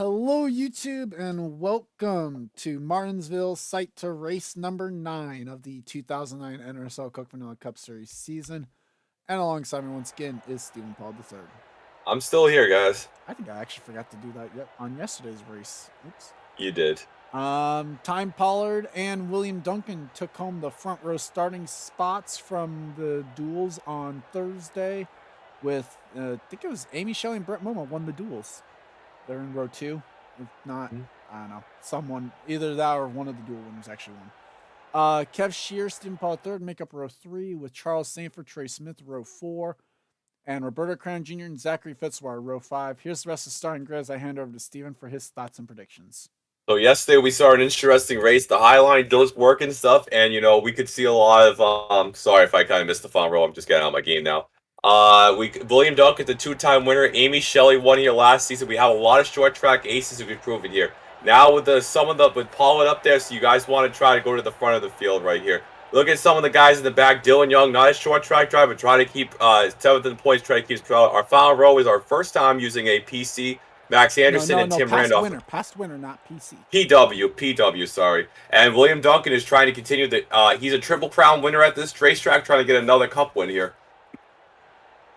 Hello, YouTube, and welcome to Martinsville Site to Race number 9 of the 2009 NRSL Coke Vanilla Cup Series season. And alongside me once again is Stephen Paul III. I'm still here, guys. I think I actually forgot to do that on yesterday's race. Oops. You did. Time Pollard and William Duncan took home the front row starting spots from the duels on Thursday with, I think it was Amy Shelley and Brett Momo won the duels. They're in row 2. If not, I don't know. Someone, either that or one of the dual winners actually won. Kev Shear, Stephen Paul third, make up row 3 with Charles Sanford, Trey Smith, row 4, and Roberto Crown Jr. and Zachary Fitzwater, row 5. Here's the rest of the starting grid as I hand over to Stephen for his thoughts and predictions. So yesterday we saw an interesting race. The high line does work and stuff, and we could see a lot of sorry if I kind of missed the front row. I'm just getting out of my game now. William Duncan, the two-time winner. Amy Shelley won here last season. We have a lot of short track aces who could prove it here. Now with with Pollard up there, so you guys want to try to go to the front of the field right here. Look at some of the guys in the back. Dylan Young, not a short track driver, try to keep 7th in points. Try to keep our final row is our first time using a PC. Max Anderson and Tim Randolph. Past winner, not PC. PW, sorry. And William Duncan is trying to continue he's a Triple Crown winner at this racetrack, trying to get another cup win here.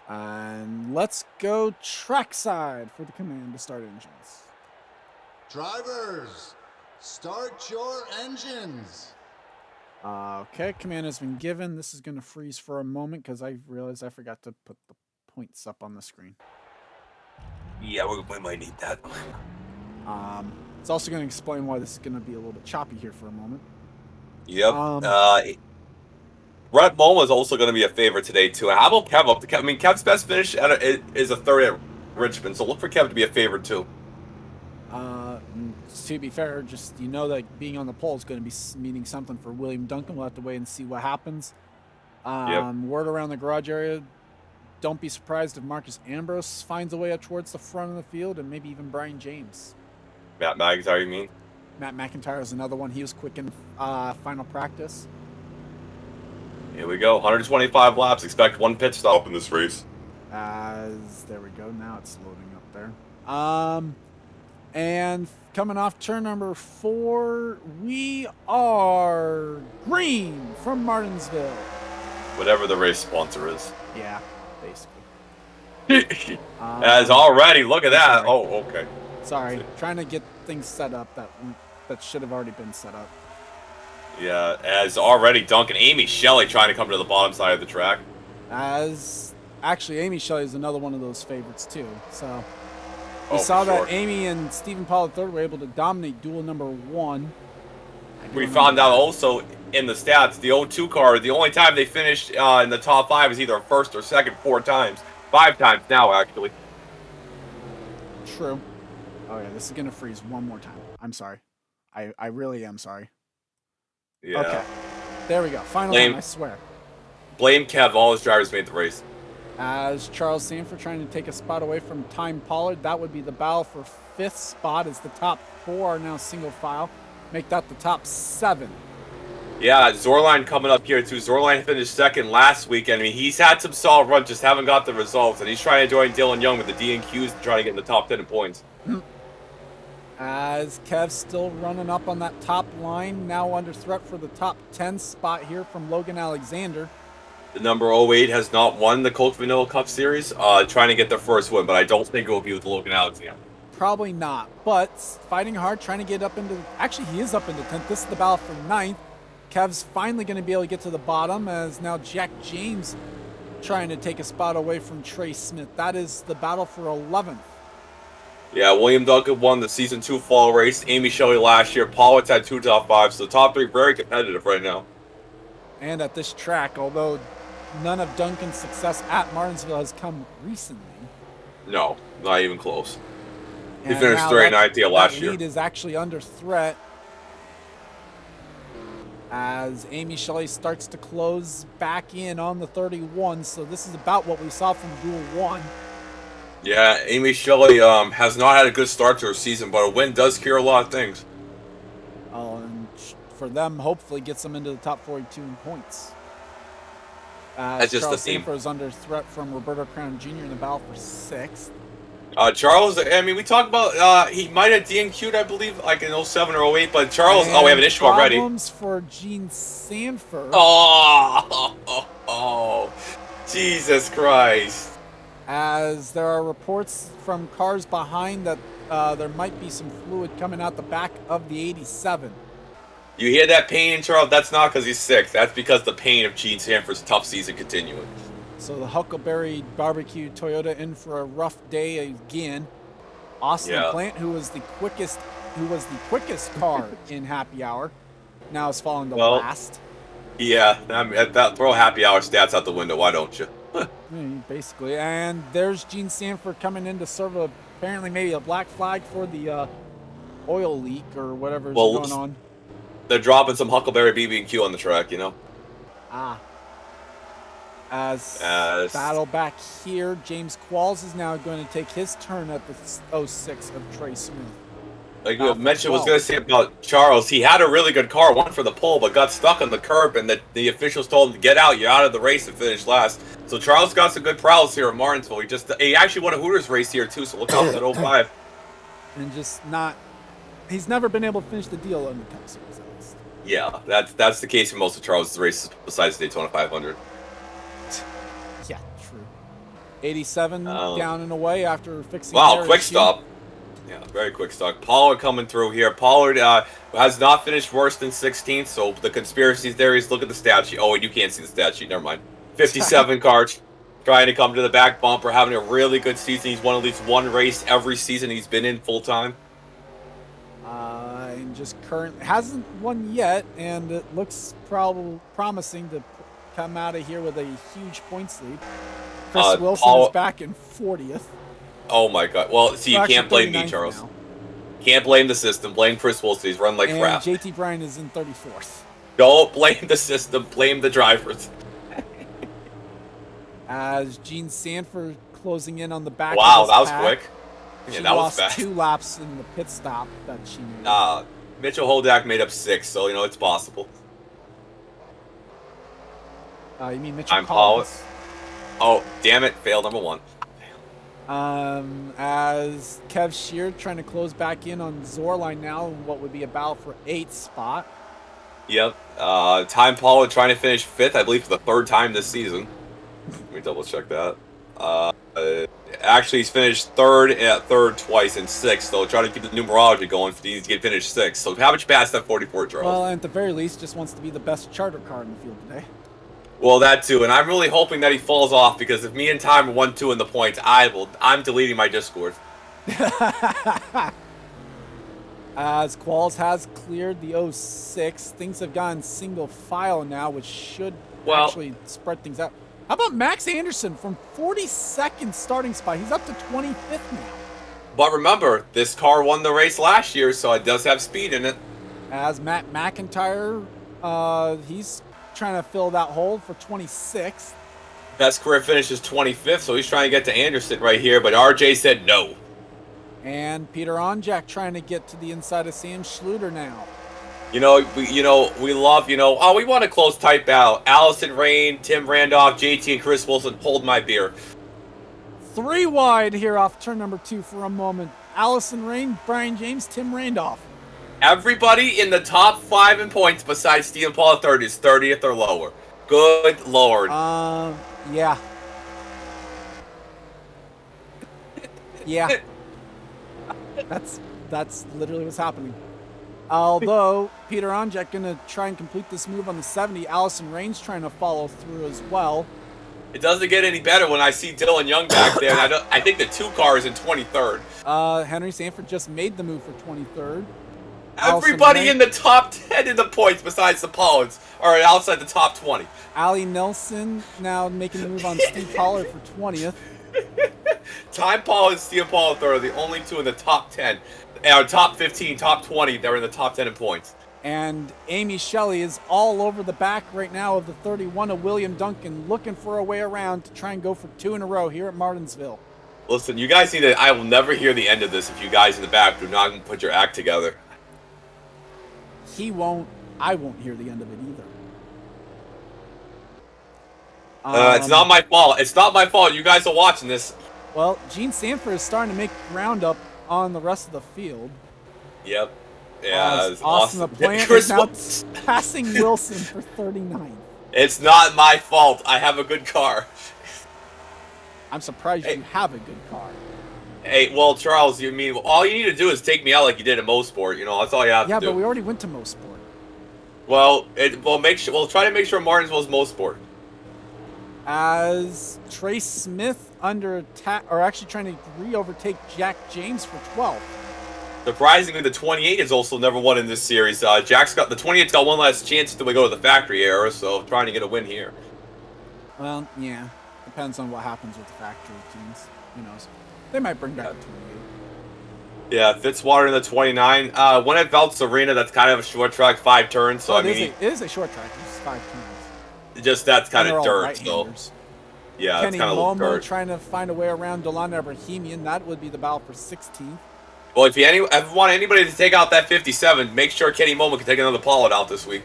And let's go trackside for the command to start engines. Drivers, start your engines. Okay, command has been given. This is going to freeze for a moment because I realized I forgot to put the points up on the screen. Yeah, we might need that. It's also going to explain why this is going to be a little bit choppy here for a moment. Yep. Brett Momo is also going to be a favorite today, too. How about Kev up? Kev's best finish is a third at Richmond, so look for Kev to be a favorite, too. To be fair, just that being on the pole is going to be meaning something for William Duncan. We'll have to wait and see what happens. Word around the garage area, don't be surprised if Marcus Ambrose finds a way up towards the front of the field, and maybe even Brian James. Matt McIntyre, you mean? Matt McIntyre is another one. He was quick in final practice. Here we go. 125 laps. Expect one pit stop in this race. There we go. Now it's loading up there. And coming off turn number 4, we are green from Martinsville. Whatever the race sponsor is. Yeah, basically. As already, look at that. Sorry. Oh, okay. Sorry, trying to get things set up that should have already been set up. Yeah, as already Duncan, Amy Shelley trying to come to the bottom side of the track. Actually, Amy Shelley is another one of those favorites too. So we saw that Amy and Stephen Paul III were able to dominate duel number 1. We found out also in the stats, the 0-2 car, the only time they finished in the top 5 is either first or second 4 times. 5 times now, actually. True. Oh yeah, this is gonna freeze one more time. I'm sorry. I really am sorry. Yeah. Okay. There we go. Final time, I swear. Blame Kev. All his drivers made the race. As Charles Sanford trying to take a spot away from Time Pollard, that would be the battle for 5th spot as the top 4 are now single file. Make that the top 7. Yeah, Zorline coming up here too. Zorline finished second last weekend. I mean, he's had some solid runs, just haven't got the results. And he's trying to join Dylan Young with the D&Qs trying to get in the top 10 in points. As Kev's still running up on that top line, now under threat for the top 10 spot here from Logan Alexander. The number 08 has not won the Coke Vanilla Cup Series, trying to get their first win, but I don't think it will be with Logan Alexander. Probably not, but fighting hard, trying to get up into... Actually, he is up into 10th. This is the battle for 9th. Kev's finally going to be able to get to the bottom, as now Jack James trying to take a spot away from Trey Smith. That is the battle for 11th. Yeah, William Duncan won the Season 2 fall race. Amy Shelley last year. Pollitt's had 2 top 5s, so the top 3 very competitive right now. And at this track, although none of Duncan's success at Martinsville has come recently. No, not even close. He finished 39th here last year. Lead is actually under threat as Amy Shelley starts to close back in on the 31. So this is about what we saw from Duel 1. Yeah, Amy Shelley has not had a good start to her season, but a win does cure a lot of things. And for them, hopefully gets them into the top 42 in points. That's just Charles the theme. Sanford is under threat from Roberto Crown Jr. in the battle for 6th. Charles, I mean, we talked about he might have DNQ'd, I believe, like in 07 or 08, but Charles, oh, we have an issue already. Problems for Gene Sanford. Oh, Jesus Christ. As there are reports from cars behind that there might be some fluid coming out the back of the 87. You hear that pain in Charles? That's not because he's sick. That's because the pain of Gene Sanford's tough season continuing. So the Huckleberry Barbecue Toyota in for a rough day again. Austin Plant, who was the quickest car in Happy Hour, now is falling to last. Yeah, I mean, throw Happy Hour stats out the window. Why don't you? Basically, and there's Gene Sanford coming in to serve apparently maybe a black flag for the oil leak or whatever's going on. They're dropping some Huckleberry BB&Q on the track, you know. As battle back here, James Qualls is now going to take his turn at the 06 of Trey Smith. Like you mentioned, was going to say about Charles, he had a really good car, won for the pole, but got stuck on the curb, and the officials told him to get out. You're out of the race and finish last. So Charles got some good prowess here at Martinsville. He actually won a Hooters race here too. So look out for that 05. And he's never been able to finish the deal on the Cup Series at least. Yeah, that's the case for most of Charles' races besides the Daytona 500. Yeah, true. 87 down and away after fixing. Wow, quick stop. Yeah, very quick stop. Pollard coming through here. Pollard has not finished worse than 16th, so the conspiracies there is look at the stat sheet. Oh, you can't see the stat sheet. Never mind. 57 cars trying to come to the back bumper, having a really good season. He's won at least one race every season he's been in full time. And just hasn't won yet, and it looks promising to come out of here with a huge points lead. Chris Wilson is back in 40th. Oh my God! Well, see, you can't blame me, Charles. Now. Can't blame the system. Blame Chris Wilson. He's run like crap. JT Bryan is in 34th. Don't blame the system. Blame the drivers. As Gene Sanford closing in on the back. Wow, that was quick. Yeah, that was fast. 2 laps in the pit stop that she made. Mitchell Holdak made up 6, so you know it's possible. You mean Mitchell Collins? Oh, damn it! Fail number 1. As Kev Shear trying to close back in on Zorline now, what would be a battle for 8th spot. Yep. Time Pollard trying to finish 5th, I believe, for the 3rd time this season. Let me double check that. Actually, he's finished 3rd twice and 6th, so try to keep the numerology going. He needs to get finished 6th. So how much past that 44, Charles? Well, at the very least, just wants to be the best charter car in the field today. Well, that too, and I'm really hoping that he falls off because if me and Time are 1-2 in the points, I'm deleting my Discord. As Qualls has cleared the 06, things have gone single file now, which should actually spread things out. How about Max Anderson from 42nd starting spot? He's up to 25th now. But remember, this car won the race last year, so it does have speed in it. As Matt McIntyre, he's trying to fill that hole for 26th. Best career finish is 25th, so he's trying to get to Anderson right here, but RJ said no. And Peter Onjak trying to get to the inside of Sam Schluter now. We love, we want a close, tight battle. Allison Rain, Tim Randolph, JT, and Chris Wilson, hold my beer. 3 wide here off turn number 2 for a moment. Allison Rain, Brian James, Tim Randolph. Everybody in the top 5 in points besides Stephen Paul III is 30th or lower. Good Lord. Yeah. Yeah. That's literally what's happening. Although Peter Onjak gonna try and complete this move on the 70, Allison Rain's trying to follow through as well. It doesn't get any better when I see Dylan Young back there. And I think the 2 car is in 23rd. Henry Sanford just made the move for 23rd. Everybody in the top 10 in the points besides the Pollards are outside the top 20. Allie Nelson now making the move on Steve Pollard for 20th. Time Paul and Steve Pollard are the only 2 in the top 10. Our top 15, top 20, they're in the top 10 in points. And Amy Shelley is all over the back right now of the 31 of William Duncan, looking for a way around to try and go for 2 in a row here at Martinsville. Listen, you guys need to... I will never hear the end of this if you guys in the back do not put your act together. He won't. I won't hear the end of it either. It's not my fault. It's not my fault. You guys are watching this. Well, Gene Sanford is starting to make ground up on the rest of the field. Yep. Yeah, As it's Austin the awesome. Plant Chris is now Wilson. passing Wilson for 39th. It's not my fault. I have a good car. I'm surprised Hey. you have a good car. Hey, well, Charles, you mean all you need to do is take me out like you did in Mosport. You know, that's all you have Yeah, to do. but we already went to Mo Sport. Well, we'll try to make sure Martinsville's Mosport. As Trace Smith under attack, or actually trying to re-overtake Jack James for 12th. Surprisingly, the 28 is also never won in this series. Jack's got the 28's got one last chance until we go to the factory era, so trying to get a win here. Well, yeah, depends on what happens with the factory teams. Who knows? They might bring back the 28. Yeah, Fitzwater in the 29. When at Velt's Arena, that's kind of a short track, 5 turns. So Oh, I mean, it is a short track. It's 5 turns. just that's kind And of they're all dirt. So right-handers. yeah, Kenny it's kind of a little Momo dirt. trying to find a way around Delana Bohemian. That would be the battle for 16th. Well, if you want anybody to take out that 57, make sure Kenny Momo can take another Pollard out this week.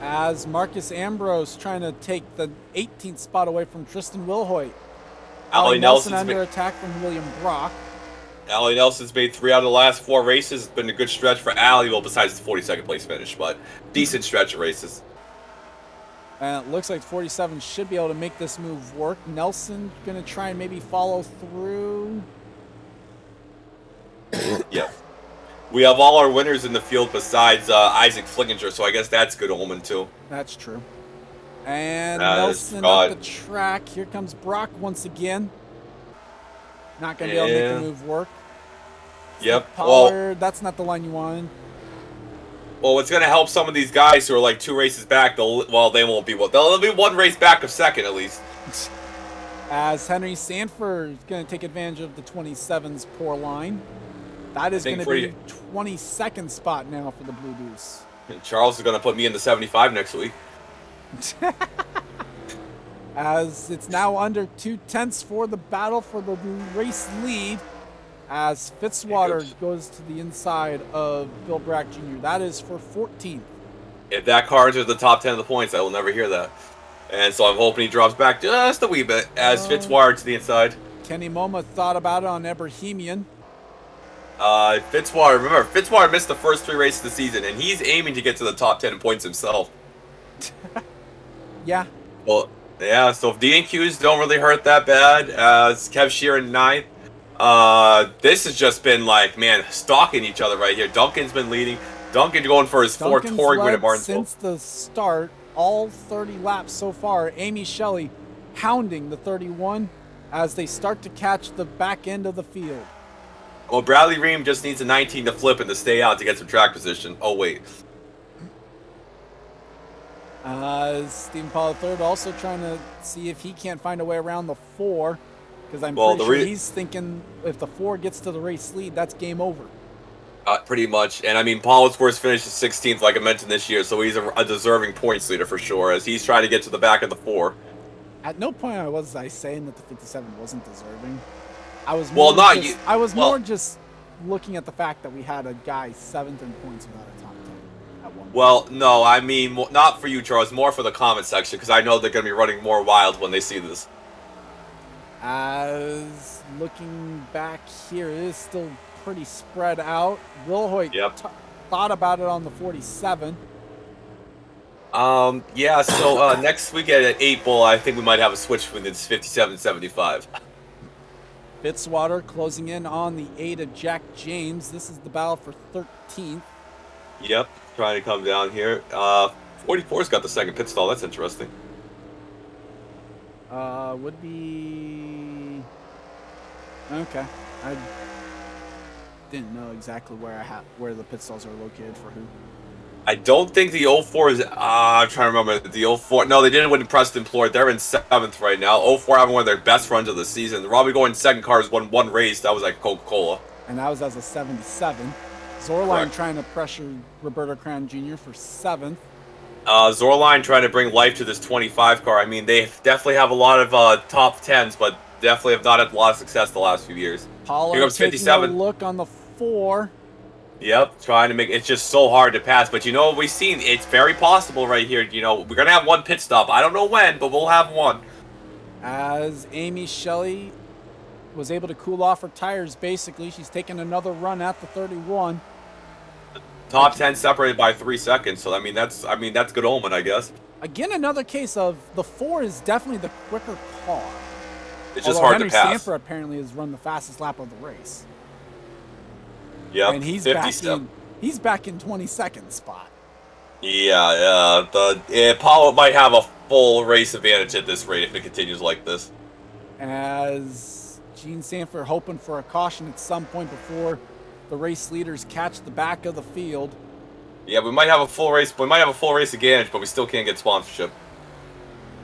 As Marcus Ambrose trying to take the 18th spot away from Tristan Wilhoit. Allie Nelson Nelson's under attack from William Brock. Allie Nelson's made 3 out of the last 4 races. It's been a good stretch for Allie, well, besides the 42nd place finish, but decent stretch of races. And it looks like 47 should be able to make this move work. Nelson going to try and maybe follow through. Yep. We have all our winners in the field besides Isaac Flickinger, so I guess that's good omen too. That's true. And That Nelson up the track. Here comes Brock once again. Not going to be able to make the move work. Yep. Pollard, that's not the line you wanted. Well, what's going to help some of these guys who are like 2 races back, they won't be. They'll be 1 race back of second at least. As Henry Sanford is going to take advantage of the 27's poor line. That is going to be 22nd spot now for the Blue Deuce. And Charles is going to put me in the 75 next week. As it's now under 2/10 for the battle for the race lead. As Fitzwater goes to the inside of Bill Brack Jr. That is for 14th. If that car enters the top 10 of the points, I will never hear that. And so I'm hoping he drops back just a wee bit as Fitzwater to the inside. Kenny Moma thought about it on Ebrahimian. Fitzwater missed the first 3 races of the season, and he's aiming to get to the top 10 in points himself. Yeah. Well, yeah, so if DNQs don't really hurt that bad, as Kev Sheeran 9th, this has just been like, man, stalking each other right here. Duncan's been leading. Duncan going for his 4th touring win at Martinsville. Since the start, all 30 laps so far. Amy Shelley hounding the 31 as they start to catch the back end of the field. Well, Bradley Ream just needs a 19 to flip and to stay out to get some track position. Oh, wait. Stephen Pollard third also trying to see if he can't find a way around the 4. Because I'm pretty sure he's thinking if the 4 gets to the race lead, that's game over. Pretty much. And I mean, Pollard's worst finish is 16th, like I mentioned this year, so he's a deserving points leader for sure, as he's trying to get to the back of the 4. At no point was I saying that the 57 wasn't deserving. I was more just looking at the fact that we had a guy 7th in points without a top 10 at one. Well, no, I mean, not for you, Charles, more for the comment section, because I know they're going to be running more wild when they see this. As looking back here, it is still pretty spread out. Wilhoit thought about it on the 47. Yeah, so next week at 8 Bull, I think we might have a switch between this 57 and 75. Fitzwater closing in on the 8 of Jack James. This is the battle for 13th. Yep, trying to come down here. 44's got the second pit stall. That's interesting. Would be okay. I didn't know exactly where the pit stalls are located for who. I don't think the 04 is. I'm trying to remember the 04. No, they didn't win Preston Floyd. They're in 7th right now. 04 having one of their best runs of the season. Robbie going second cars won 1 race. That was like Coca-Cola. And that was as a 77. Zorline trying to pressure Roberto Crown Jr. for 7th. Zorline trying to bring life to this 25 car. I mean, they definitely have a lot of top 10s, but definitely have not had a lot of success the last few years. Pollard here comes 57. Taking a look on the 4. Yep, trying to make it's just so hard to pass. But you know what we've seen? It's very possible right here. You know, we're going to have 1 pit stop. I don't know when, but we'll have 1. As Amy Shelley was able to cool off her tires, basically. She's taking another run at the 31. Top 10 separated by 3 seconds, so I mean that's good omen, I guess. Again, another case of the 4 is definitely the quicker car. It's just Although hard Henry to pass. Sanford apparently has run the fastest lap of the race. Yeah, And he's 50 back in 22nd spot. Yeah, Apollo might have a full race advantage at this rate if it continues like this. As Gene Sanford hoping for a caution at some point before the race leaders catch the back of the field. Yeah, we might have a full race. We might have a full race advantage, but we still can't get sponsorship.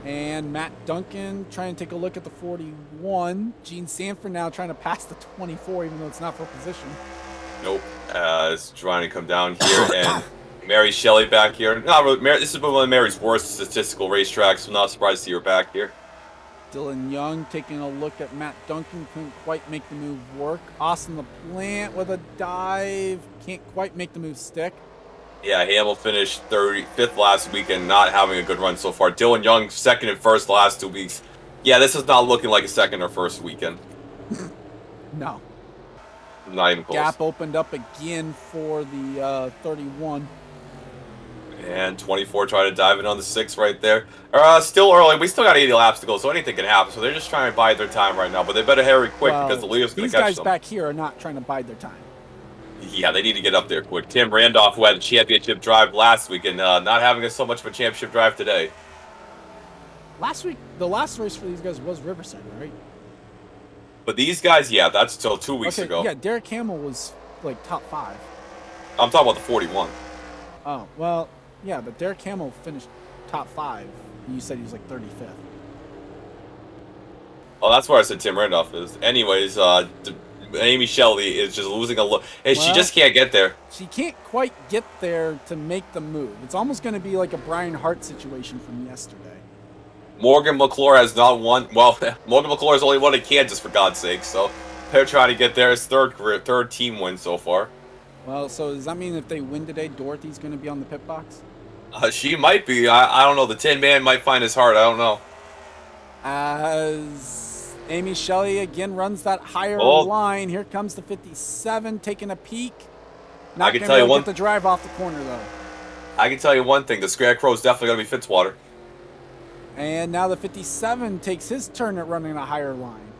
And Matt Duncan trying to take a look at the 41. Gene Sanford now trying to pass the 24, even though it's not for position. Nope. It's trying to come down here, and Mary Shelley back here. Not really, this is one of Mary's worst statistical racetracks, so I'm not surprised to see her back here. Dylan Young taking a look at Matt Duncan. Couldn't quite make the move work. Austin LaPlante with a dive. Can't quite make the move stick. Yeah, Hamill finished 35th last weekend, not having a good run so far. Dylan Young, second and first the last 2 weeks. Yeah, this is not looking like a second or first weekend. No. Not even close. Gap opened up again for the 31. And 24 trying to dive in on the 6 right there. Still early. We still got 80 laps to go, so anything can happen. So they're just trying to bide their time right now. But they better hurry quick because the leader's going to catch them. These guys back here are not trying to bide their time. Yeah, they need to get up there quick. Tim Randolph, who had a championship drive last week, and not having so much of a championship drive today. Last week, the last race for these guys was Riverside, right? But these guys, yeah, that's still 2 weeks ago. Yeah, Derek Hamill was like top 5. I'm talking about the 41. Oh, well, yeah, but Derek Hamill finished top 5. You said he was like 35th. Oh, that's where I said Tim Randolph is. Anyways, Amy Shelley is just losing a look. Hey, she just can't get there. She can't quite get there to make the move. It's almost going to be like a Brian Hart situation from yesterday. Morgan McClure has not won. Well, Morgan McClure has only won in Kansas, for God's sake. So they're trying to get there. His third team win so far. Well, so does that mean if they win today, Dorothy's going to be on the pit box? She might be. I don't know. The Tin Man might find his heart. I don't know. As Amy Shelley again runs that higher line. Here comes the 57 taking a peek. Not going to be able to get the drive off the corner, though. I can tell you one thing. The Scarecrow is definitely going to be Fitzwater. And now the 57 takes his turn at running a higher line.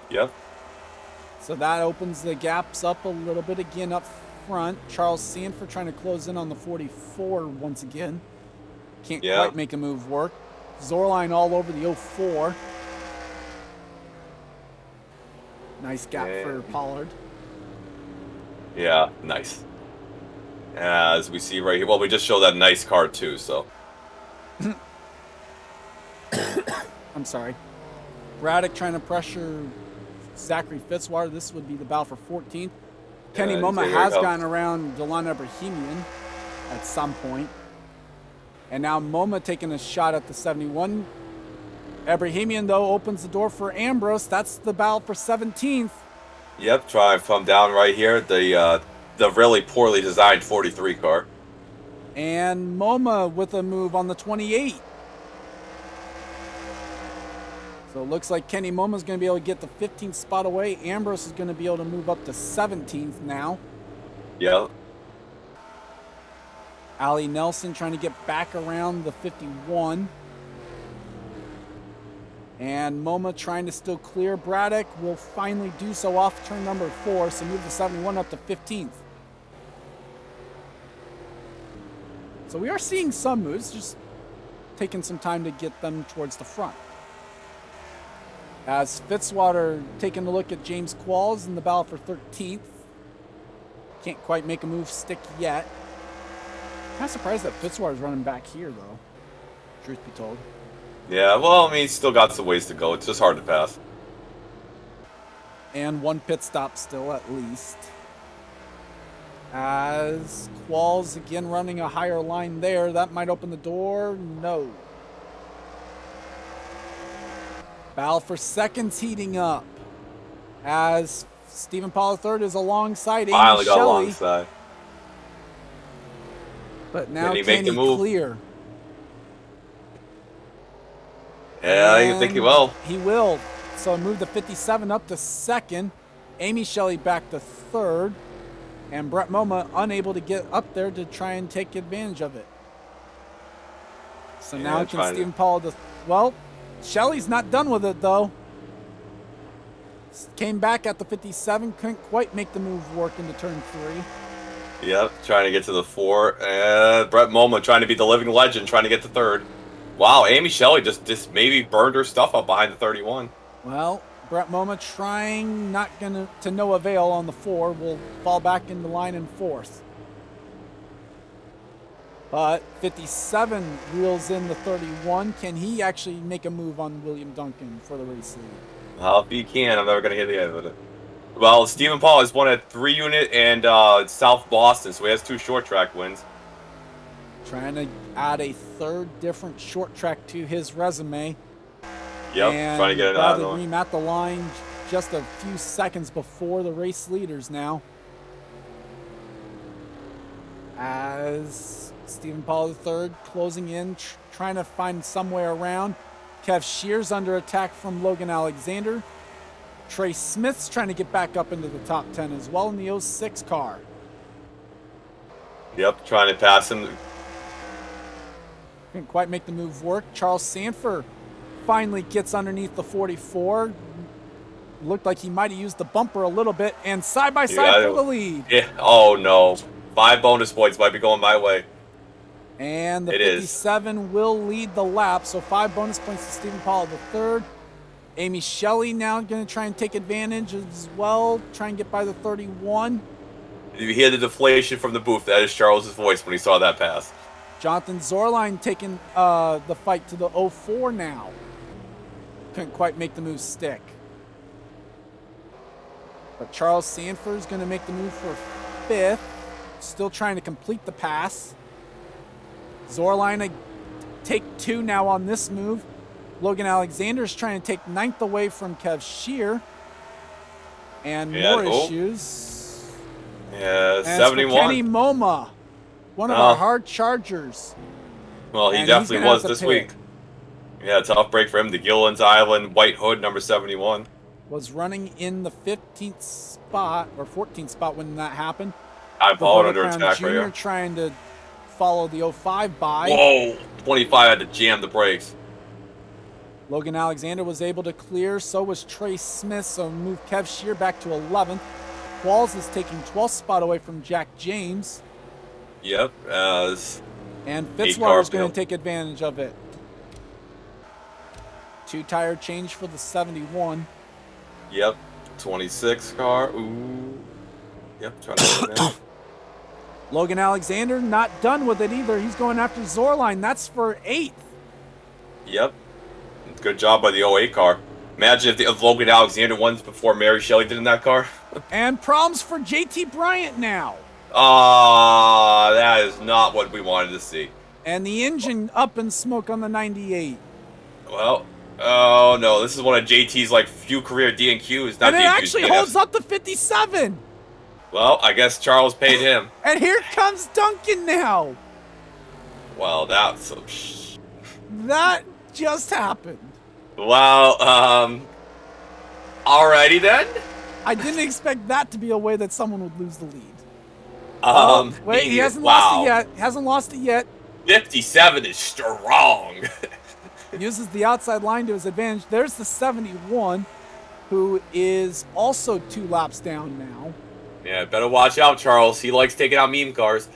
Yep. So that opens the gaps up a little bit again up front. Charles Sanford trying to close in on the 44 once again. Can't quite make a move work. Zorline all over the 04. Nice gap for Pollard. Yeah, nice. As we see right here. Well, we just showed that nice car too, so. I'm sorry. Braddock trying to pressure Zachary Fitzwater. This would be the battle for 14th. Kenny Moma has gone around Delano Bohemian at some point. And now Moma taking a shot at the 71. Abrahamian, though, opens the door for Ambrose. That's the battle for 17th. Yep, try and come down right here. The really poorly designed 43 car. And Moma with a move on the 28. So it looks like Kenny Moma's going to be able to get the 15th spot away. Ambrose is going to be able to move up to 17th now. Yeah. Ali Nelson trying to get back around the 51. And Moma trying to still clear. Braddock will finally do so off turn number 4, so move the 71 up to 15th. So we are seeing some moves, just taking some time to get them towards the front. As Fitzwater taking a look at James Qualls in the battle for 13th. Can't quite make a move stick yet. Kind of surprised that Fitzwater's running back here, though. Truth be told. Yeah, well, I mean, he's still got some ways to go. It's just hard to pass. And one pit stop still, at least. As Qualls again running a higher line there. That might open the door. No. Battle for seconds heating up. As Stephen Pollard III is alongside Amy Finally got Shelley. alongside. But now can he clear? Yeah, you think he will. He will. so move the 57 up to second. Amy Shelley back to third. And Brett Moma unable to get up there to try and take advantage of it. So now can Stephen Paul... Well, Shelley's not done with it, though. Came back at the 57. Couldn't quite make the move work into turn 3. Yep, trying to get to the 4. Brett Moma trying to be the living legend, trying to get to third. Wow, Amy Shelley just maybe burned her stuff up behind the 31. Well, Brett Moma trying to no avail on the 4. Will fall back into line in 4th. But 57 reels in the 31. Can he actually make a move on William Duncan for the race lead? Well, if he can, I'm never going to hit the end of it. Well, Stephen Paul has won at 3 unit and South Boston, so he has 2 short track wins. Trying to add a third different short track to his resume. Yep, and trying to get it out of the way. At the line just a few seconds before the race leaders now. As Stephen Paul III closing in, trying to find some way around. Kev Shears under attack from Logan Alexander. Trey Smith's trying to get back up into the top 10 as well in the 06 car. Yep, trying to pass him. Couldn't quite make the move work. Charles Sanford finally gets underneath the 44. Looked like he might have used the bumper a little bit, and side by side for the lead. Yeah. Oh no, 5 bonus points might be going my way. And the 57 will lead the lap, so 5 bonus points to Stephen Paul III. Amy Shelley now going to try and take advantage as well, try and get by the 31. You hear the deflation from the booth. That is Charles's voice when he saw that pass. Jonathan Zorline taking the fight to the 04 now. Couldn't quite make the move stick. But Charles Sanford is going to make the move for 5th. Still trying to complete the pass. Zorline take 2 now on this move. Logan Alexander is trying to take 9th away from Kev Shear. And more issues. Yeah, and 71. Kenny Moma, one of our hard chargers. Well, he definitely was this week. Yeah, tough break for him. The Gilliland's Island, White Hood, number 71. Was running in the 15th spot, or 14th spot when that happened. I'm following under attack Junior right here. Trying to follow the 05 by. Whoa, 25 had to jam the brakes. Logan Alexander was able to clear, so was Trey Smith, so moved Kev Shear back to 11th. Qualls is taking 12th spot away from Jack James. Yep. And Fitzwater's going to take advantage of it. 2 tire change for the 71. Yep. 26 car. Ooh. Yep. Trying to get it. Logan Alexander not done with it either. He's going after Zorline. That's for 8th. Yep. Good job by the 08 car. Imagine if Logan Alexander won before Mary Shelley did in that car. And problems for JT Bryant now. That is not what we wanted to see. And the engine up in smoke on the 98. Well, oh no, this is one of JT's like few career DNQs. And it actually holds up to 57. Well, I guess Charles paid him. And here comes Duncan now. Well, that's that just happened. Well, alrighty then. I didn't expect that to be a way that someone would lose the lead. Wait, he hasn't lost it yet. Hasn't lost it yet. 57 is strong. Uses the outside line to his advantage. There's the 71, who is also 2 laps down now. Yeah, better watch out, Charles. He likes taking out meme cars.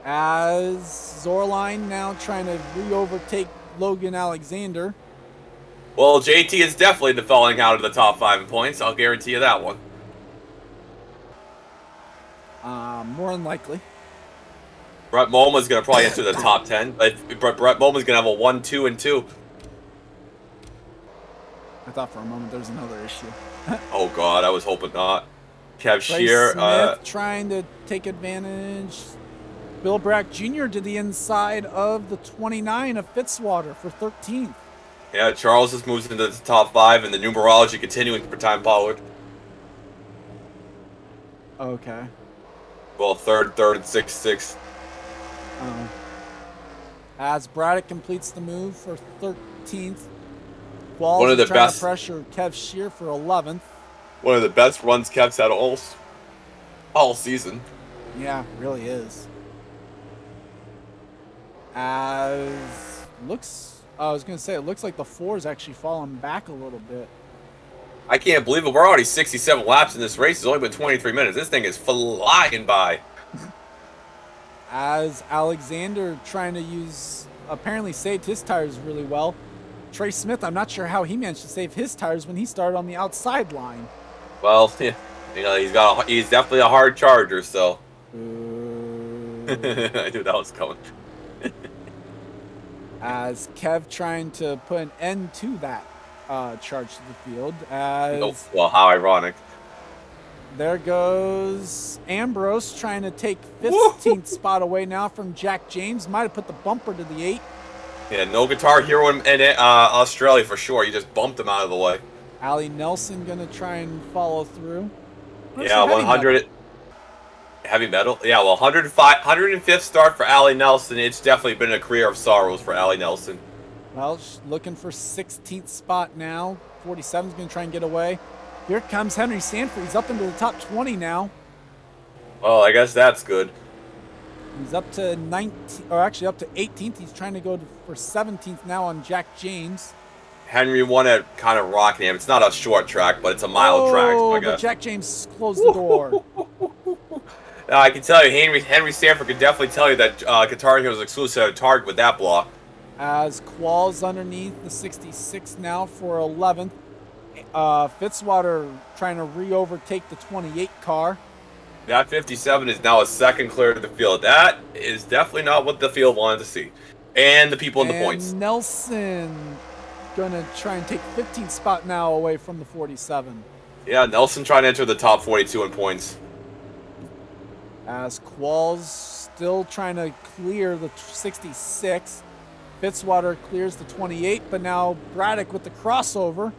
As Zorline now trying to re-overtake Logan Alexander. Well, JT is definitely falling out of the top 5 in points. I'll guarantee you that one. More than likely. Brett Moma's going to probably enter the top 10. But Brett Moma's going to have a 1, 2, and 2. I thought for a moment there was another issue. Oh, God. I was hoping not. Kev Trey Shear. Smith trying to take advantage. Bill Brack Jr. to the inside of the 29 of Fitzwater for 13th. Yeah, Charles just moves into the top 5, and the numerology continuing for Time Pollard. Okay. Well, third, and sixth. As Braddock completes the move for 13th. Qualls One of is the trying best. to pressure Kev Shear for 11th. One of the best runs Kev's had all season. Yeah, really is. As looks, I was gonna say it looks like the floor is actually falling back a little bit. I can't believe it. We're already 67 laps in this race. It's only been 23 minutes. This thing is flying by. As Alexander trying to apparently saved his tires really well. Trey Smith, I'm not sure how he managed to save his tires when he started on the outside line. Well, you know, he's definitely a hard charger, so. Ooh. I knew that was coming. As Kev trying to put an end to that charge to the field. As Oh, well, how ironic. there goes Ambrose trying to take 15th spot away now from Jack James. Might have put the bumper to the 8. Yeah, no Guitar Hero in Australia for sure. You just bumped him out of the way. Ali Nelson gonna try and follow through. Yeah, 100 heavy metal. Yeah, well, 105th start for Ali Nelson. It's definitely been a career of sorrows for Ali Nelson. Well, looking for 16th spot now. 47's gonna try and get away. Here comes Henry Sanford. He's up into the top 20 now. Well, I guess that's good. He's up to 19, or actually up to 18th. He's trying to go for 17th now on Jack James. Henry won at kind of Rockingham. It's not a short track, but it's a mile track. So I guess. But Jack James closed the door. I can tell you, Henry Sanford can definitely tell you that Guitar Hero is exclusive to Target with that block. As Qualls underneath the 66 now for 11th. Fitzwater trying to re-overtake the 28 car. That 57 is now a second clear to the field. That is definitely not what the field wanted to see. And the people in the points. Nelson gonna try and take 15th spot now away from the 47. Yeah, Nelson trying to enter the top 42 in points. As Qualls still trying to clear the 66. Fitzwater clears the 28, but now Braddock with the crossover.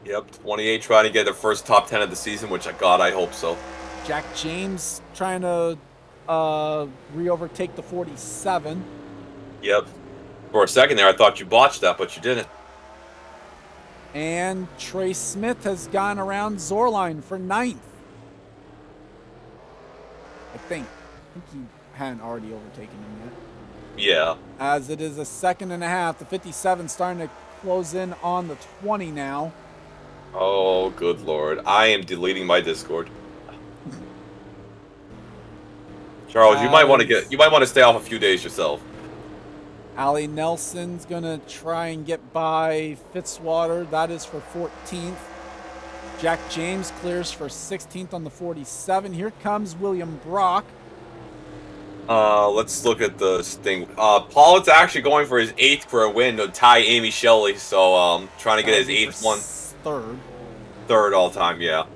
Yep, 28 trying to get their first top 10 of the season, which I hope so. Jack James trying to re-overtake the 47. Yep. For a second there, I thought you botched that, but you didn't. And Trey Smith has gone around Zorline for 9th. I think he hadn't already overtaken him yet. Yeah. As it is a second and a half. The 57 starting to close in on the 20 now. Oh, good lord. I am deleting my Discord. Charles, you might want to stay off a few days yourself. Ali Nelson's gonna try and get by Fitzwater. That is for 14th. Jack James clears for 16th on the 47. Here comes William Brock. Let's look at this thing. Pollitt's actually going for his 8th for a win to tie Amy Shelley. So, trying to get his 8th one. Third all time, yeah.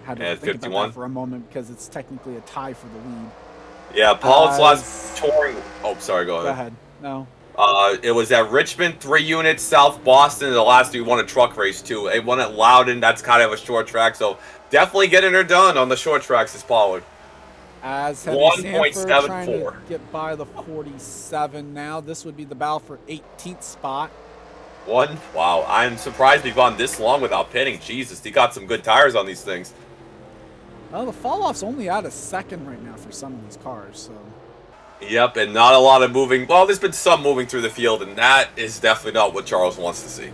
Had to think about that for a moment because it's technically a tie for the lead. Yeah, Pollitt's last touring. Oh, sorry, go ahead. Go ahead. No. It was at Richmond, 3 units, South Boston. The last we won a truck race too. It won at Loudon. That's kind of a short track, so definitely getting her done on the short tracks is Pollard. As Henry Sanford trying to get by the 47 now. This would be the battle for 18th spot. Wow, I'm surprised we've gone this long without pitting. Jesus, he got some good tires on these things. Well, the fall-off's only at a second right now for some of these cars, so. Yep, and not a lot of moving. Well, there's been some moving through the field, and that is definitely not what Charles wants to see.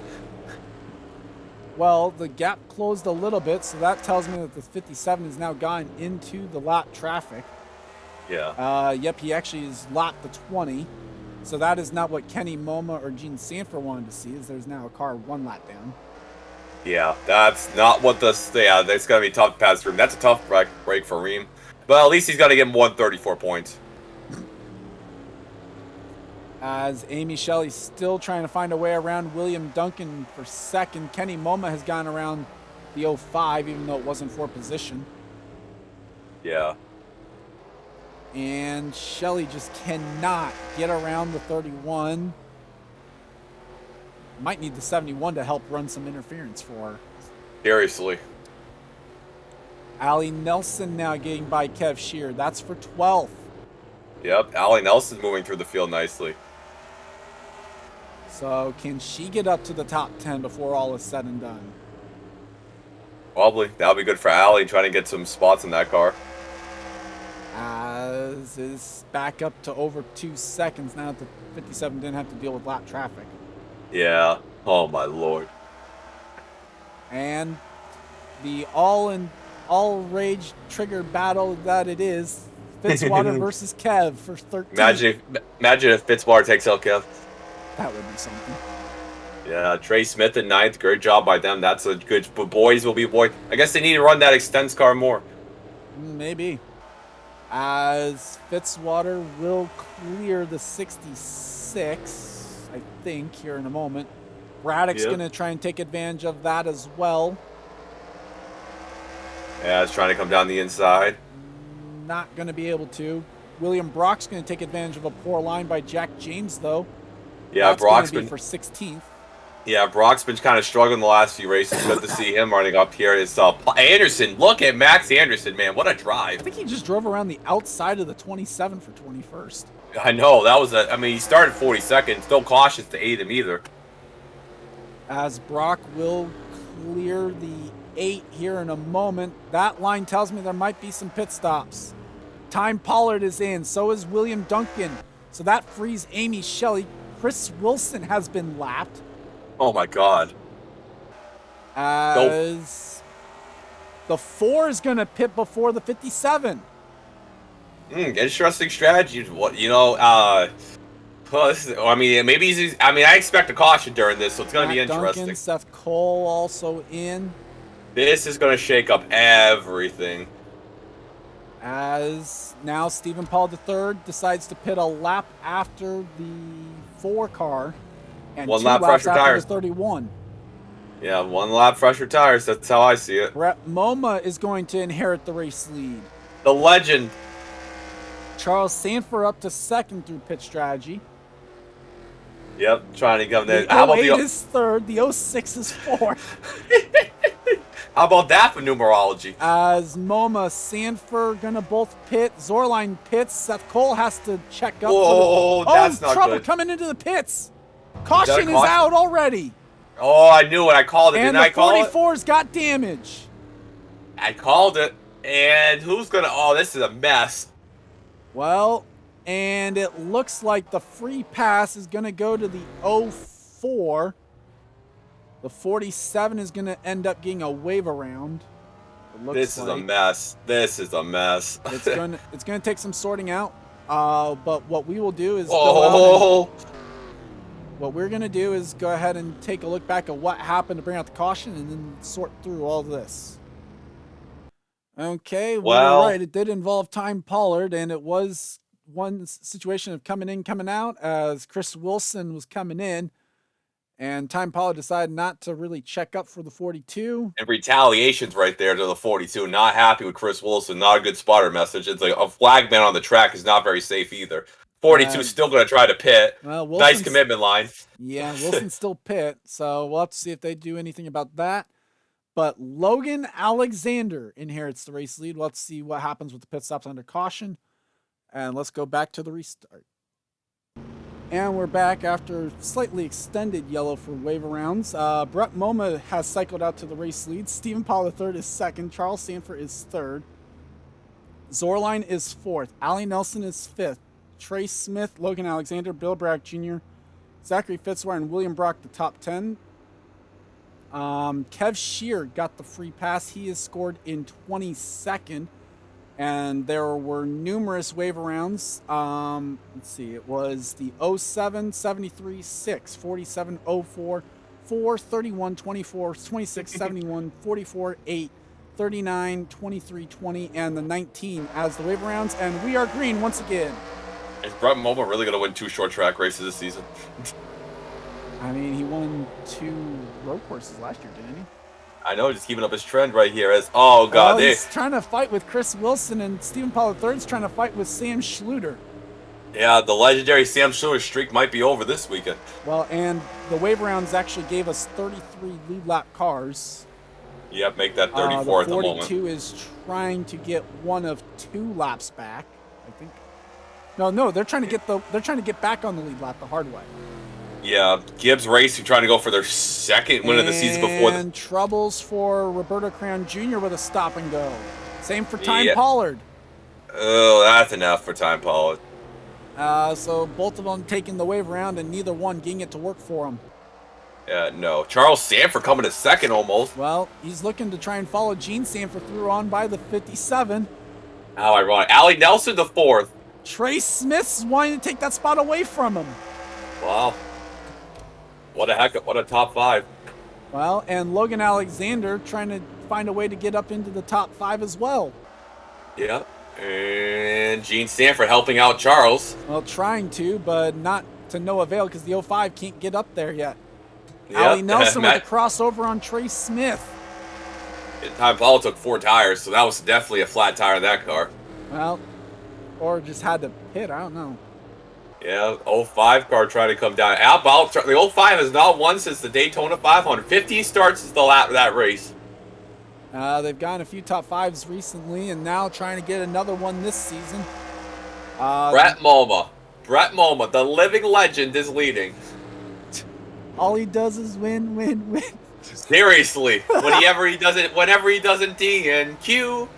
Well, the gap closed a little bit, so that tells me that the 57 has now gone into the lap traffic. Yeah. Yep, he actually has lapped the 20. So that is not what Kenny Moma or Gene Sanford wanted to see, is there's now a car 1 lap down. Yeah, that's not what that's going to be tough to pass Ream. That's a tough break for Ream. But at least he's going to get 134 points. As Amy Shelley's still trying to find a way around William Duncan for second. Kenny Moma has gone around the 05, even though it wasn't for position. Yeah. And Shelley just cannot get around the 31. Might need the 71 to help run some interference for her. Seriously. Ali Nelson now getting by Kev Shear. That's for 12th. Yep, Ali Nelson's moving through the field nicely. So can she get up to the top 10 before all is said and done? Probably. That'll be good for Allie trying to get some spots in that car. As is back up to over 2 seconds now that the 57 didn't have to deal with lap traffic. Yeah. Oh my lord. And the all rage trigger battle that it is, Fitzwater versus Kev for 13th. Imagine if Fitzwater takes out Kev. That would be something. Yeah, Trey Smith at 9th. Great job by them. That's a good. But boys will be boys. I guess they need to run that extends car more. Maybe. As Fitzwater will clear the 66, I think, here in a moment. Braddock's going to try and take advantage of that as well. Yeah, it's trying to come down the inside. Not going to be able to. William Brock's going to take advantage of a poor line by Jack James, though. Yeah, That's Brock's been been for 16th. Yeah, Brock's been kind of struggling the last few races. Good to see him running up here. It's Anderson. Look at Max Anderson, man. What a drive. I think he just drove around the outside of the 27 for 21st. I know. That was I mean, he started 42nd. No cautions to aid him either. As Brock will clear the 8 here in a moment. That line tells me there might be some pit stops. Time Pollard is in. So is William Duncan. So that frees Amy Shelley. Chris Wilson has been lapped. Oh my God. As the 4 is going to pit before the 57. Interesting strategy. What well, I mean, maybe I expect a caution during this, so it's going to be interesting. Duncan, Seth Cole also in. This is going to shake up everything. As now Stephen Paul III decides to pit a lap after the 4 car. And 1 2 lap laps fresher after tires. the 31. Yeah, 1 lap fresher tires. That's how I see it. Brett Moma is going to inherit the race lead. The legend. Charles Sanford up to 2nd through pit strategy. Yep, trying to come there. The How about 08 is 3rd. The 06 is 4th. How about that for numerology? As Moma, Sanford gonna both pit. Zorline pits. Seth Cole has to check up. Whoa, that's not trouble good. coming into the pits. Caution is out already. Oh, I knew it. I called it. And Didn't I call it? the 44's got damage. I called it. And who's gonna? Oh, this is a mess. Well, and it looks like the free pass is gonna go to the 04. The 47 is gonna end up getting a wave around. This is a mess. This is a mess. it's gonna take some sorting out. But what we will do is what we're gonna do is go ahead and take a look back at what happened to bring out the caution, and then sort through all this. Okay, well, right. It did involve Time Pollard, and it was one situation of coming in, coming out, as Chris Wilson was coming in, and Time Pollard decided not to really check up for the 42. And retaliation's right there to the 42. Not happy with Chris Wilson. Not a good spotter message. It's like a flagman on the track is not very safe either. 42 is still going to try to pit. Well, nice commitment line. Yeah, Wilson's still pit, so we'll have to see if they do anything about that. But Logan Alexander inherits the race lead. Let's see what happens with the pit stops under caution. And let's go back to the restart. And we're back after slightly extended yellow for wave rounds. Brett Moma has cycled out to the race lead. Stephen Paul III is 2nd. Charles Sanford is 3rd. Zorline is 4th. Allie Nelson is 5th. Trey Smith, Logan Alexander, Bill Bragg Jr., Zachary Fitzwater, and William Brock the top 10. Kev Shear got the free pass. He is scored in 22nd. And there were numerous wave rounds. Let's see. It was the 07, 73, 6, 47, 04, 4, 31, 24, 26, 71, 44, 8, 39, 23, 20, and the 19 as the wave rounds. And we are green once again. Is Brett Moma really going to win 2 short track races this season? I mean, he won 2 road courses last year, didn't he? I know, just keeping up his trend right here. Oh, God. He's trying to fight with Chris Wilson, and Stephen Paul III's trying to fight with Sam Schluter. Yeah, the legendary Sam Schluter streak might be over this weekend. Well, and the wave rounds actually gave us 33 lead lap cars. Yep, make that 34 at the moment. The 42 is trying to get one of 2 laps back, I think. No, they're trying to get back on the lead lap the hard way. Yeah, Gibbs Racing trying to go for their second win of the season before And troubles for Roberto Crayon Jr. with a stop and go. Same for Time Yeah. Pollard. Oh, that's enough for Time Pollard. So both of them taking the wave around and neither one getting it to work for them. No. Charles Sanford coming to second almost. Well, he's looking to try and follow Gene Sanford through on by the 57. How ironic. Allie Nelson the fourth. Trey Smith's wanting to take that spot away from him. Wow. What a top 5. Well, and Logan Alexander trying to find a way to get up into the top 5 as well. Yeah. And Gene Sanford helping out Charles. Well, trying to, but not to no avail because the 05 can't get up there yet. Yep. Allie Nelson with a crossover on Trey Smith. Time Pollard took 4 tires, so that was definitely a flat tire in that car. Well, or just had to pit, I don't know. Yeah, 05 car trying to come down. The 05 has not won since the Daytona 500. 15 starts since the lap of that race. They've gotten a few top 5s recently and now trying to get another one this season. Brett Moma, the living legend, is leading. All he does is win, win, win. Seriously, whenever he doesn't DNQ.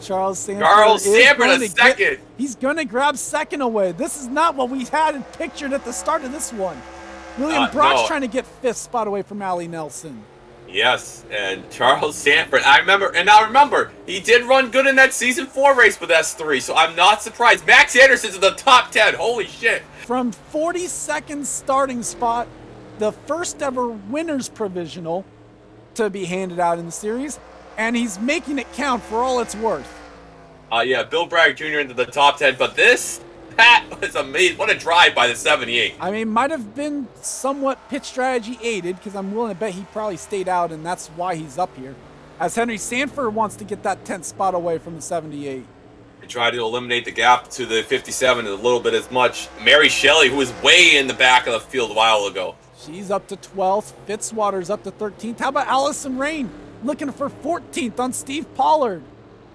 Charles Sanford a second. He's going to grab second away. This is not what we had pictured at the start of this one. William Brock's trying to get 5th spot away from Allie Nelson. Yes, and Charles Sanford. I remember, he did run good in that season 4 race with S3, so I'm not surprised. Max Anderson's in the top 10. Holy shit. From 42nd starting spot, the first ever winner's provisional to be handed out in the series, and he's making it count for all it's worth. Yeah, Bill Bragg Jr. into the top 10, but that was amazing. What a drive by the 78. I mean, might have been somewhat pitch strategy aided, because I'm willing to bet he probably stayed out, and that's why he's up here. As Henry Sanford wants to get that 10th spot away from the 78. And try to eliminate the gap to the 57 a little bit as much. Mary Shelley, who was way in the back of the field a while ago. She's up to 12th. Fitzwater's up to 13th. How about Allison Rain looking for 14th on Steve Pollard?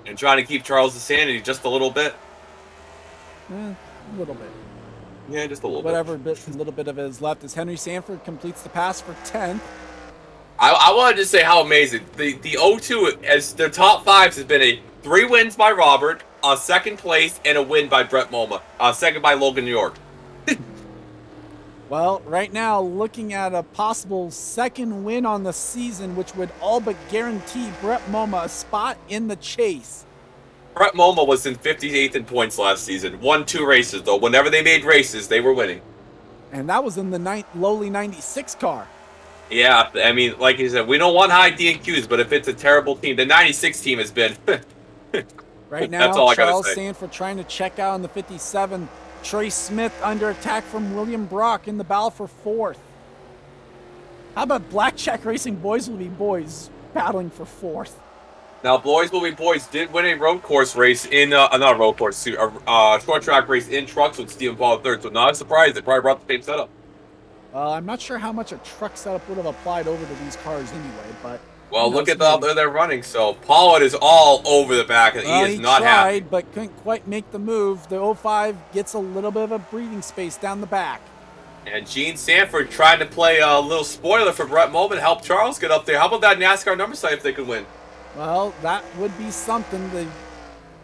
And trying to keep Charles' sanity just a little bit. A little bit. Yeah, just a little Whatever little bit of it is left as Henry Sanford completes the pass for 10th. I wanted to say how amazing. The 02 as their top 5s has been 3 wins by Robert, a second place, and a win by Brett Moma. Second by Logan New York. Well, right now, looking at a possible second win on the season, which would all but guarantee Brett Moma a spot in the chase. Brett Moma was in 58th in points last season. Won 2 races, though. Whenever they made races, they were winning. And that was in the lowly 96 car. Yeah, I mean, like you said, we don't want high DNQs, but if it's a terrible team, the 96 team has been... Right now, That's all I gotta Charles say. Sanford trying to check out on the 57. Trey Smith under attack from William Brock in the battle for 4th. How about Blackjack Racing Boys will be boys battling for 4th? Now, Boys Will Be Boys did win a road course race in, not a road course, a short track race in trucks with Stephen Paul III, so not a surprise. They probably brought the same setup. I'm not sure how much a truck setup would have applied over to these cars anyway, but... Well, look at the they're running, so Pollard is all over the back, and he is not happy. But couldn't quite make the move. The 05 gets a little bit of a breathing space down the back. And Gene Sanford trying to play a little spoiler for Brett Moma, help Charles get up there. How about that NASCAR number site if they could win? Well, that would be something.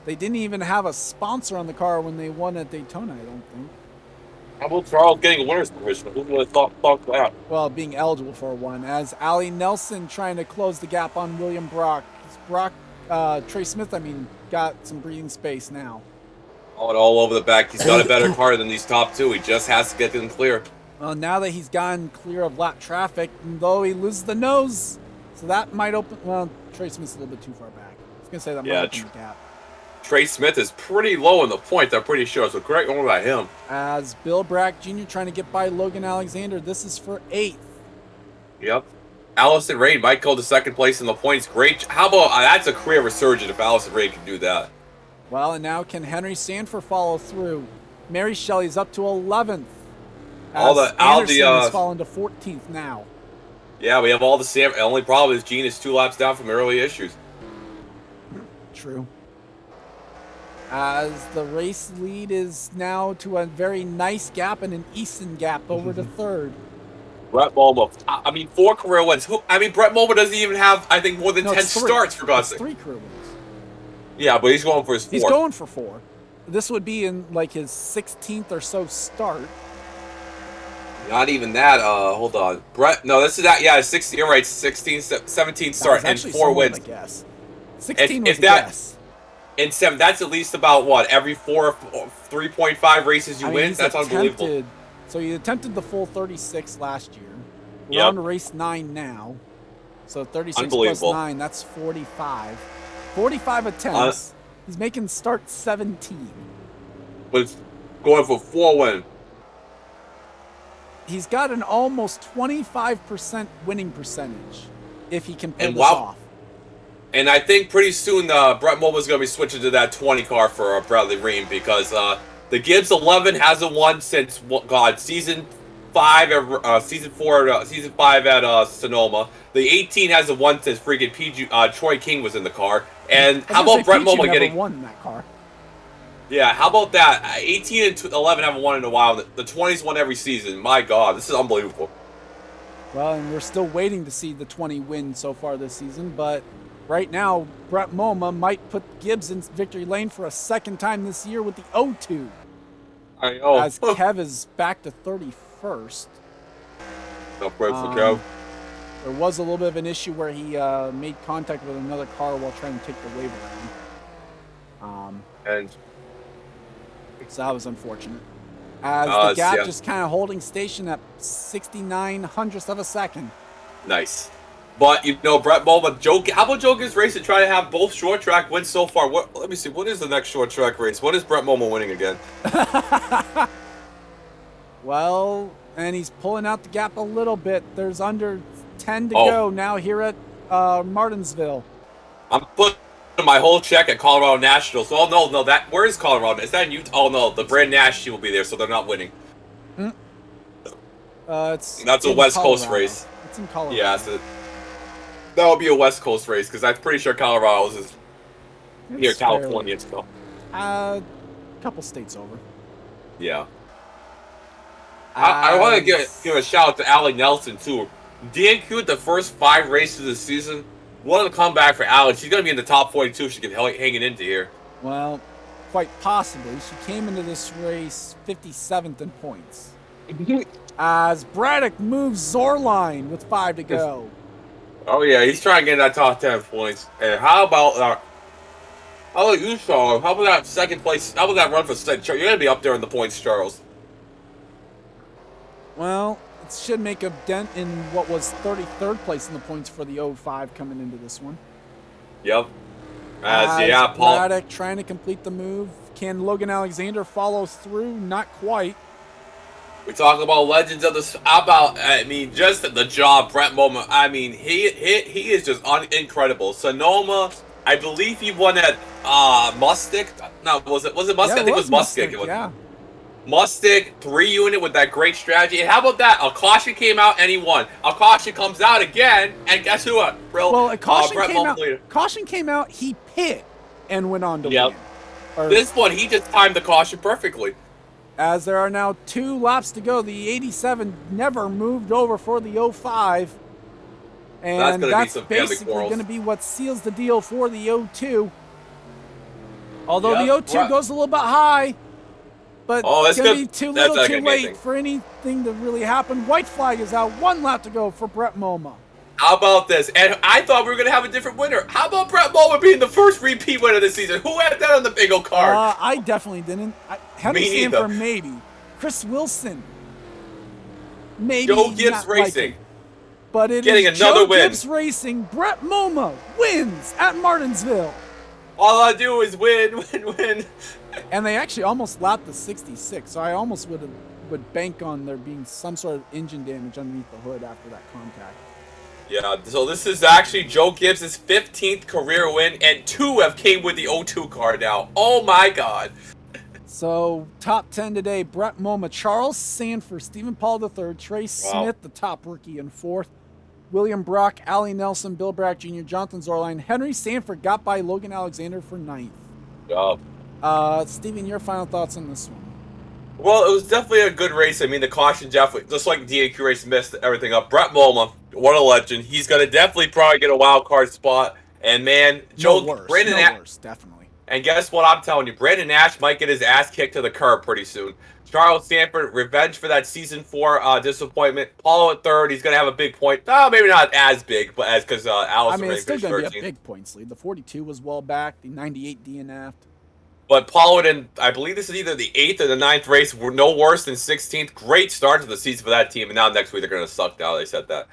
They didn't even have a sponsor on the car when they won at Daytona, I don't think. How about Charles getting a winner's position? Who would have thought that? Well, being eligible for one. As Allie Nelson trying to close the gap on William Brock. Trey Smith, got some breathing space now. All over the back. He's got a better car than these top 2. He just has to get them clear. Well, now that he's gotten clear of lap traffic, though he loses the nose, so that might open... Well, Trey Smith's a little bit too far back. I was going to say that might open the gap. Trey Smith is pretty low in the points, I'm pretty sure, so correct me about him. As Bill Bragg Jr. trying to get by Logan Alexander, this is for 8th. Yep. Allison Rain might go to second place in the points. Great. How about that's a career resurgence if Allison Rain can do that. Well, and now can Henry Sanford follow through? Mary Shelley's up to 11th. Anderson has fallen to 14th now. Yeah, we have all the Sam. The only problem is Gene is 2 laps down from early issues. True. as the race lead is now to a very nice gap and an Easton gap over to third. Brett Moma. I mean, 4 career wins. Brett Moma doesn't even have, I think, more than 10 starts, for God's sake. 3 career wins. Yeah, but he's going for his 4th. He's going for 4. This would be in like his 16th or so start. Not even that. Hold on. Brett, no, this is that. Yeah, 16. You're right. 16, 17 start and 4 wins. I guess. 16 was a guess. And 7. That's at least about what, every 3.5 races you win. That's unbelievable. So he attempted the full 36 last year. We're on to race 9 now. So 36 plus 9, that's 45. 45 attempts. He's making start 17. Was going for 4 wins. He's got an almost 25% winning percentage if he can pull this off. And I think pretty soon Brett Moma's going to be switching to that 20 car for Bradley Ream because the Gibbs 11 hasn't won since season 5, season 5 at Sonoma. The 18 hasn't won since freaking Troy King was in the car. And how about Brett Moma getting won that car? Yeah, how about that? 18 and 11 haven't won in a while. The 20s won every season. My God, this is unbelievable. Well, and we're still waiting to see the 20 win so far this season, but right now, Brett Moma might put Gibbs in victory lane for a second time this year with the 0-2. I know. As Kev is back to 31st. Not great for Kev. There was a little bit of an issue where he made contact with another car while trying to take the wave around. So that was unfortunate. As the gap just kind of holding station at 69 hundredths of a second. Nice. But, Brett Moma, how about Joe Gibbs race to try to have both short track wins so far? Let me see. What is the next short track race? What is Brett Moma winning again? Well, and he's pulling out the gap a little bit. There's under 10 to go now here at Martinsville. I'm putting my whole check at Colorado Nationals. Oh, no, where is Colorado? Is that in Utah? Oh, no, the Brand Nash will be there, so they're not winning. That's a West Coast race. It's in Colorado. Yeah, that'll be a West Coast race, because I'm pretty sure Colorado's is near California still. A couple states over. Yeah. I want to give a shout out to Allie Nelson, too. DNQ at the first 5 races of the season. What a comeback for Alex. She's going to be in the top 42 if she can hang it into here. Well, quite possibly. She came into this race 57th in points. As Braddock moves Zorline with 5 to go. Oh, yeah. He's trying to get that top 10 points. And how about you, Charles? How about that second place? How about that run for second? You're going to be up there in the points, Charles. Well, it should make a dent in what was 33rd place in the points for the 05 coming into this one. Yep. Paul Braddock trying to complete the move. Can Logan Alexander follow through? Not quite. We talk about legends of the. Just the job, Brett Moma. He is just incredible. Sonoma, I believe he won at Mustic. No, was it Mustic? Yeah, I think it was Mustic. Yeah. Mustic, 3-unit with that great strategy. And how about that? A caution came out and he won. A caution comes out again, and guess who? A caution came out, he pit and went on to win. This one, he just timed the caution perfectly. As there are now 2 laps to go, the 87 never moved over for the 05. And that's basically going to be what seals the deal for the 02. Although the 02 goes a little bit high. But it's going to be too little too late for anything to really happen. White flag is out. 1 lap to go for Brett Moma. How about this? And I thought we were going to have a different winner. How about Brett Moma being the first repeat winner this season? Who had that on the bingo card? I definitely didn't. Henry Sanford, maybe. Chris Wilson, maybe. Joe Gibbs Racing. But it getting is another Joe win. Gibbs Racing. Brett Moma wins at Martinsville. All I do is win. And they actually almost lapped the 66, so I almost would bank on there being some sort of engine damage underneath the hood after that contact. Yeah, so this is actually Joe Gibbs' 15th career win, and 2 have came with the 02 car now. Oh my God. So, top 10 today, Brett Moma, Charles Sanford, Stephen Paul III, Trey Smith, the top rookie in 4th, William Brock, Allie Nelson, Bill Brack Jr., Jonathan Zorline, Henry Sanford got by Logan Alexander for 9th. Steven, your final thoughts on this one? Well, it was definitely a good race. I mean, the caution definitely, just like the DNQ race, messed everything up. Brett Moma, what a legend. He's gonna definitely probably get a wild card spot. And man, No Joe worse. Brandon, No worse. Definitely. and guess what? I'm telling you, Brandon Nash might get his ass kicked to the curb pretty soon. Charles Sanford, revenge for that season 4 disappointment. Paulo at third, he's gonna have a big point. Maybe not as big, but as because I Allison mean, it's Ray still finished going to be a 13th. big points lead. The 42 was well back. The 98 DNF'd. But Pollard and I believe this is either the 8th or the 9th race were no worse than 16th. Great start to the season for that team, and now next week they're going to suck now. They said that.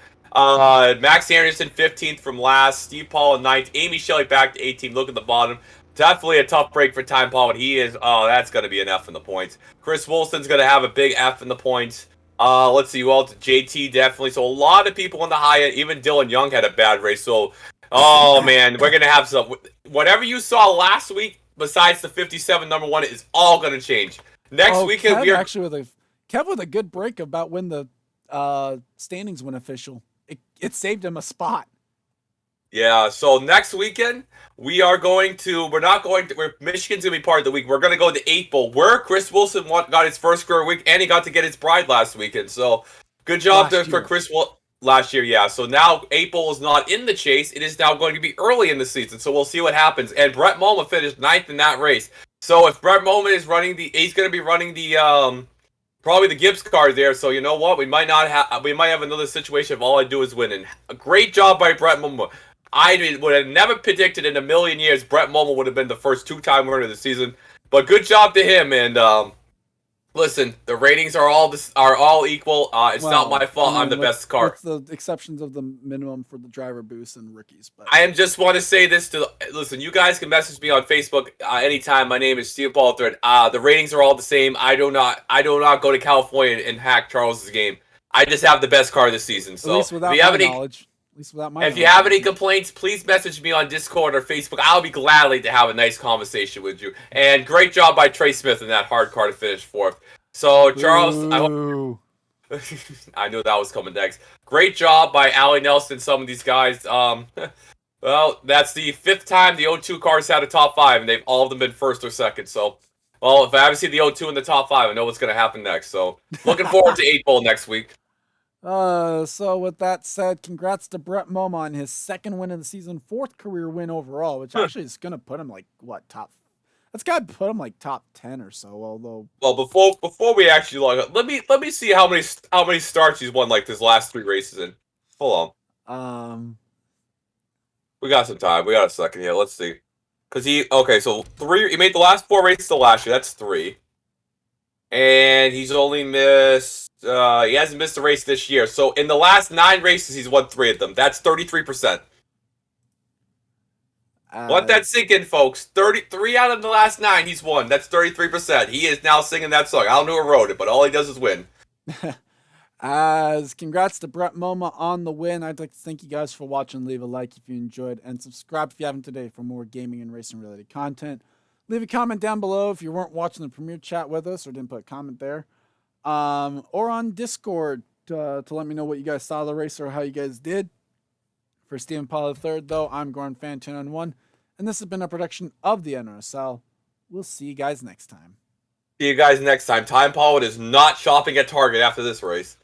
Max Anderson 15th from last. Steve Paul in 9th. Amy Shelley back to 18th. Look at the bottom. Definitely a tough break for Time Paul, and he is. Oh, that's going to be an F in the points. Chris Wilson's going to have a big F in the points. Let's see. Well, JT definitely. So a lot of people in the high end. Even Dylan Young had a bad race. So, oh man, we're going to have some. Whatever you saw last week, besides the 57 number one, is all going to change. Next weekend, Kev we are actually with a good break about when the standings went official. It saved him a spot. Yeah, so next weekend we are going to. We're not going to. Michigan's gonna be part of the week. We're gonna go to 8 Bowl, where Chris Wilson got his first career week, and he got to get his bride last weekend. So good job for Chris last year. Yeah. So now 8 Bowl is not in the chase. It is now going to be early in the season. So we'll see what happens. And Brett Moma finished 9th in that race. So if Brett Moma is running he's gonna be running the probably the Gibbs card there, so you know what? We might have another situation if all I do is win. And a great job by Brett Moma. I would have never predicted in a million years Brett Moma would have been the first 2-time winner of the season. But good job to him. And listen, the ratings are all equal. It's not my fault. I'm the best car. With the exceptions of the minimum for the driver boost and rookies. But I just want to say this listen. You guys can message me on Facebook anytime. My name is Steve Baldwin. The ratings are all the same. I do not go to California and hack Charles's game. I just have the best car this season. So at least without my knowledge. If you have any complaints, please message me on Discord or Facebook. I'll be gladly to have a nice conversation with you. And great job by Trey Smith in that hard car to finish 4th. So Charles, I knew that was coming next. Great job by Allie Nelson, some of these guys. Well, that's the 5th time the O2 cars had a top 5, and they've all of them been 1st or 2nd. So, well, if I haven't seen the O2 in the top 5, I know what's going to happen next. So, looking forward to 8 Bowl next week. So with that said, congrats to Brett Moma on his 2nd win of the season, 4th career win overall, which actually is going to put him like top. That's got to put him like top 10 or so. Although, well, before we actually log up, let me see how many starts he's won like his last 3 races in. Hold on. We got some time. We got a second here. Let's see. Cause he made the last 4 races of last year. That's 3. And he's only missed. He hasn't missed a race this year. So in the last 9 races, he's won 3 of them. That's 33%. Let that sink in, folks. 33 out of the last 9 he's won. That's 33%. He is now singing that song. I don't know who wrote it, but all he does is win. Congrats to Brett Moma on the win. I'd like to thank you guys for watching. Leave a like if you enjoyed, and subscribe if you haven't today for more gaming and racing related content. Leave a comment down below if you weren't watching the premiere chat with us or didn't put a comment there. Or on Discord to let me know what you guys saw of the race or how you guys did. For Stephen Paul III, though, I'm Gordon Fan291, and this has been a production of the NRSL. We'll see you guys next time. See you guys next time. Time Pollard is not shopping at Target after this race.